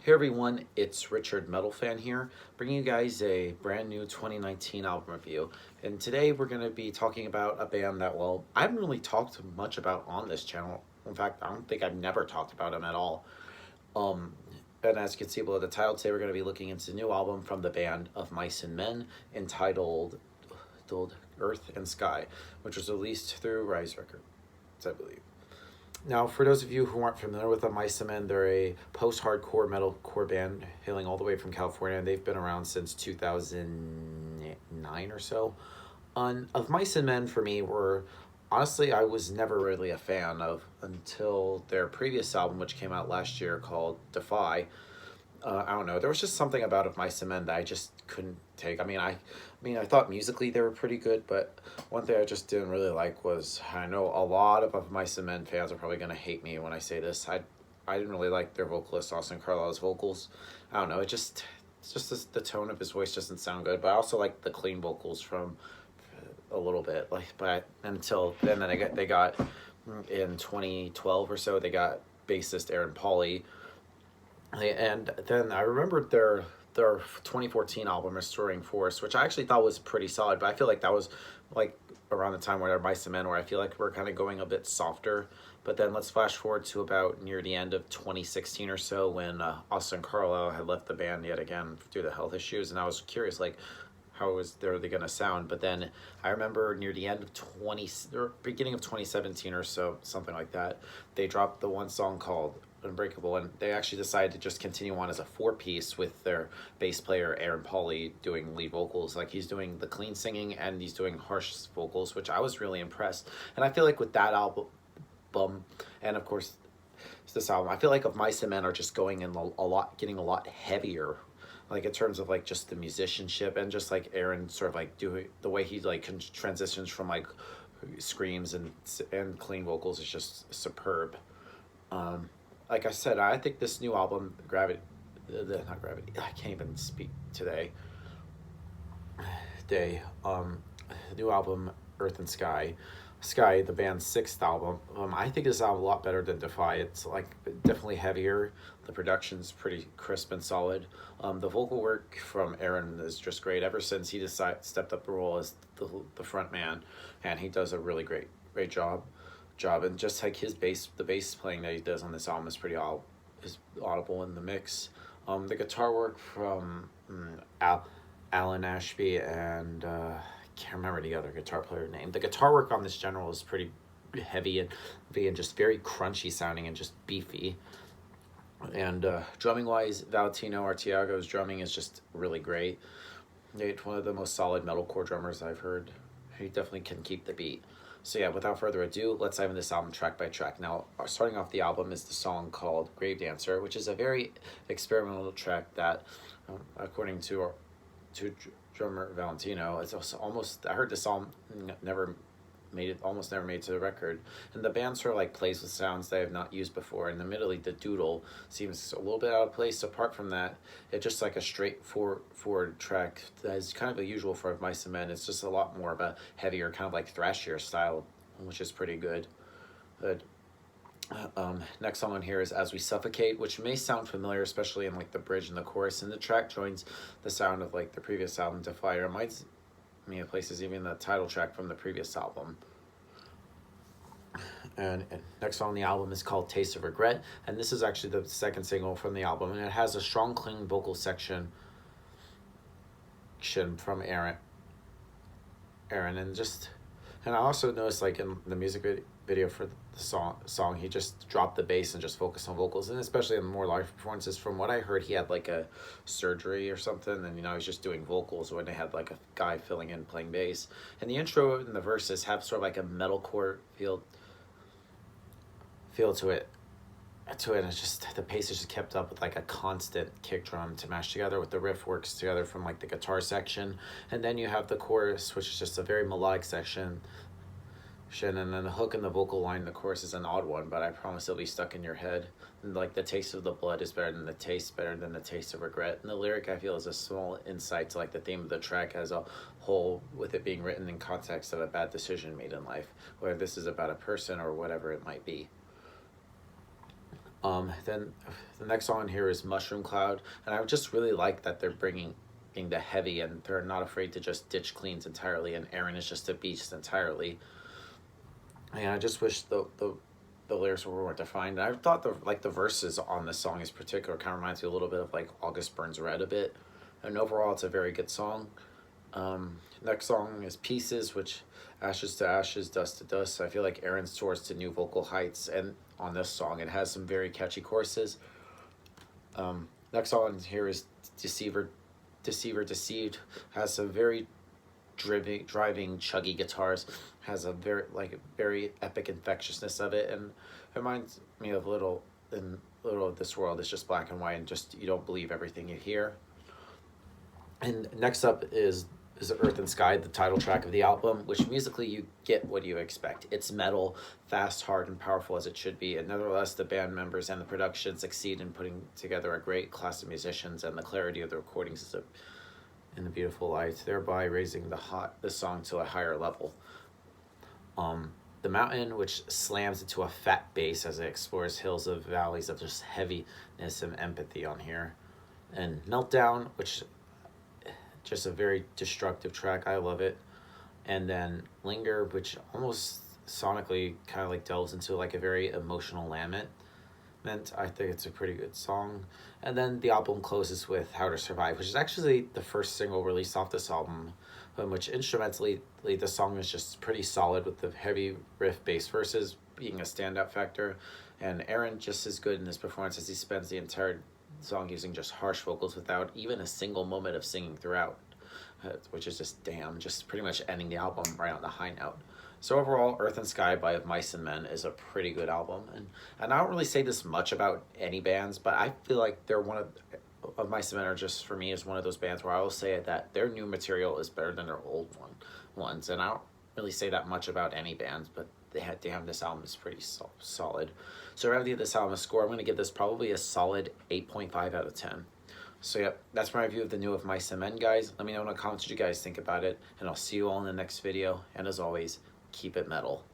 Hey everyone, it's Richard Metal Fan here, bringing you guys a brand new 2019 album review. And today we're going to be talking about a band that, well, I haven't really talked much about on this channel. In fact, I don't think I've never talked about them at all. Um, and as you can see below the title, today we're going to be looking into a new album from the band of Mice and Men entitled Earth and Sky, which was released through Rise Records, I believe. Now, for those of you who aren't familiar with the Mice and Men, they're a post-hardcore metalcore band hailing all the way from California, and they've been around since 2009 or so. Of Mice and Men, for me, were honestly I was never really a fan of until their previous album, which came out last year, called Defy. I don't know. There was just something about Of Mice and Men that I just couldn't take. I thought musically they were pretty good, but one thing I just didn't really like was, I know a lot of Mice and Men fans are probably gonna hate me when I say this. I didn't really like their vocalist Austin Carlisle's vocals. I don't know. It's just the tone of his voice doesn't sound good. But I also like the clean vocals from a little bit. But until then they got in 2012 or so they got bassist Aaron Pauley. And then I remembered their 2014 album Restoring Force, which I actually thought was pretty solid, but I feel like that was like around the time where Mice and Men, where I feel like we're kind of going a bit softer. But then let's flash forward to about near the end of 2016 or so, when Austin Carlisle had left the band yet again due to health issues, and I was curious, like, how are they gonna sound? But then I remember near the end of beginning of 2017 or so, something like that, they dropped the one song called Unbreakable, and they actually decided to just continue on as a four-piece with their bass player Aaron Pauley doing lead vocals. Like, he's doing the clean singing and he's doing harsh vocals, which I was really impressed. And I feel like with that album, and of course this album, I feel like Of Mice and Men are just going in getting a lot heavier, like in terms of like just the musicianship, and just like Aaron sort of like doing the way he like transitions from like screams and clean vocals is just superb. Like I said, I think this new album, not Gravity, I can't even speak today. New album, Earthandsky, the band's sixth album. I think this album a lot better than Defy. It's like definitely heavier. The production's pretty crisp and solid. The vocal work from Aaron is just great. Ever since he stepped up the role as the front man, and he does a really great job. And just like the bass playing that he does on this album is is audible in the mix. The guitar work from Alan Ashby and can't remember the other guitar player name. The guitar work on this general is pretty heavy and just very crunchy sounding and just beefy. And drumming wise, Valentino Artiago's drumming is just really great. He's one of the most solid metalcore drummers I've heard. He definitely can keep the beat. So yeah, without further ado, let's dive into this album track by track. Now, starting off the album is the song called Grave Dancer, which is a very experimental track that, according to drummer Valentino, it's almost, I heard this song almost never made to the record. And the band sort of like plays with sounds they have not used before. And admittedly, the doodle seems a little bit out of place. Apart from that, it's just like a straightforward track that is kind of unusual for Mice and Men. It's just a lot more of a heavier, kind of like thrashier style, which is pretty good. Next song on here is As We Suffocate, which may sound familiar, especially in like the bridge and the chorus. And the track joins the sound of like the previous album, Defy. It reminds me of places, even the title track from the previous album. And next song on the album is called Taste of Regret, and this is actually the second single from the album, and it has a strong, clean vocal section from Aaron, and I also noticed, like, in the music video for the song, he just dropped the bass and just focused on vocals, and especially in more live performances. From what I heard, he had like a surgery or something, and he's just doing vocals when they had like a guy filling in playing bass. And the intro and the verses have sort of like a metalcore feel to it. And it's just, the pace is just kept up with like a constant kick drum to mash together with the riff works together from like the guitar section, and then you have the chorus, which is just a very melodic section, and then the hook and the vocal line. The chorus is an odd one, but I promise it'll be stuck in your head. And like, the taste of the blood is better than the taste of regret. And the lyric, I feel, is a small insight to like the theme of the track as a whole, with it being written in context of a bad decision made in life, whether this is about a person or whatever it might be. Then the next song here is Mushroom Cloud, and I just really like that they're bringing the heavy, and they're not afraid to just ditch cleans entirely, and Aaron is just a beast entirely. And I just wish the lyrics were more defined. And I thought the verses on this song is particular kind of reminds me a little bit of like August Burns Red a bit, and overall it's a very good song. Next song is Pieces, which ashes to ashes, dust to dust. I feel like Aaron soars to new vocal heights, and on this song it has some very catchy choruses. Next song here is Deceiver, Deceiver Deceived. Has some very driving chuggy guitars. Has a very epic infectiousness of it, and it reminds me of little of this world is just black and white, and just you don't believe everything you hear. And next up is Earthandsky, the title track of the album, which musically you get what you expect. It's metal, fast, hard, and powerful as it should be, and nevertheless the band members and the production succeed in putting together a great class of musicians, and the clarity of the recordings is in the beautiful light, thereby raising the song to a higher level. The Mountain, which slams into a fat bass as it explores hills of valleys of just heaviness and empathy on here. And Meltdown, which just a very destructive track. I love it. And then Linger, which almost sonically kind of like delves into like a very emotional lament. I think it's a pretty good song. And then the album closes with How to Survive, which is actually the first single released off this album, which instrumentally the song is just pretty solid, with the heavy riff bass verses being a standout factor. And Aaron just as good in his performance as he spends the entire song using just harsh vocals without even a single moment of singing throughout, which is just pretty much ending the album right on the high note. So overall, Earthandsky by Of Mice and Men is a pretty good album, and I don't really say this much about any bands, but I feel like they're one of Mice and Men are just, for me, is one of those bands where I will say that their new material is better than their old ones, and I don't really say that much about any bands, but damn, this album is pretty solid. So rather than give this album a score, I'm going to give this probably a solid 8.5 out of 10. So yep, that's my review of the new Of Mice and Men, guys. Let me know in the comments what you guys think about it, and I'll see you all in the next video, and as always, keep it metal.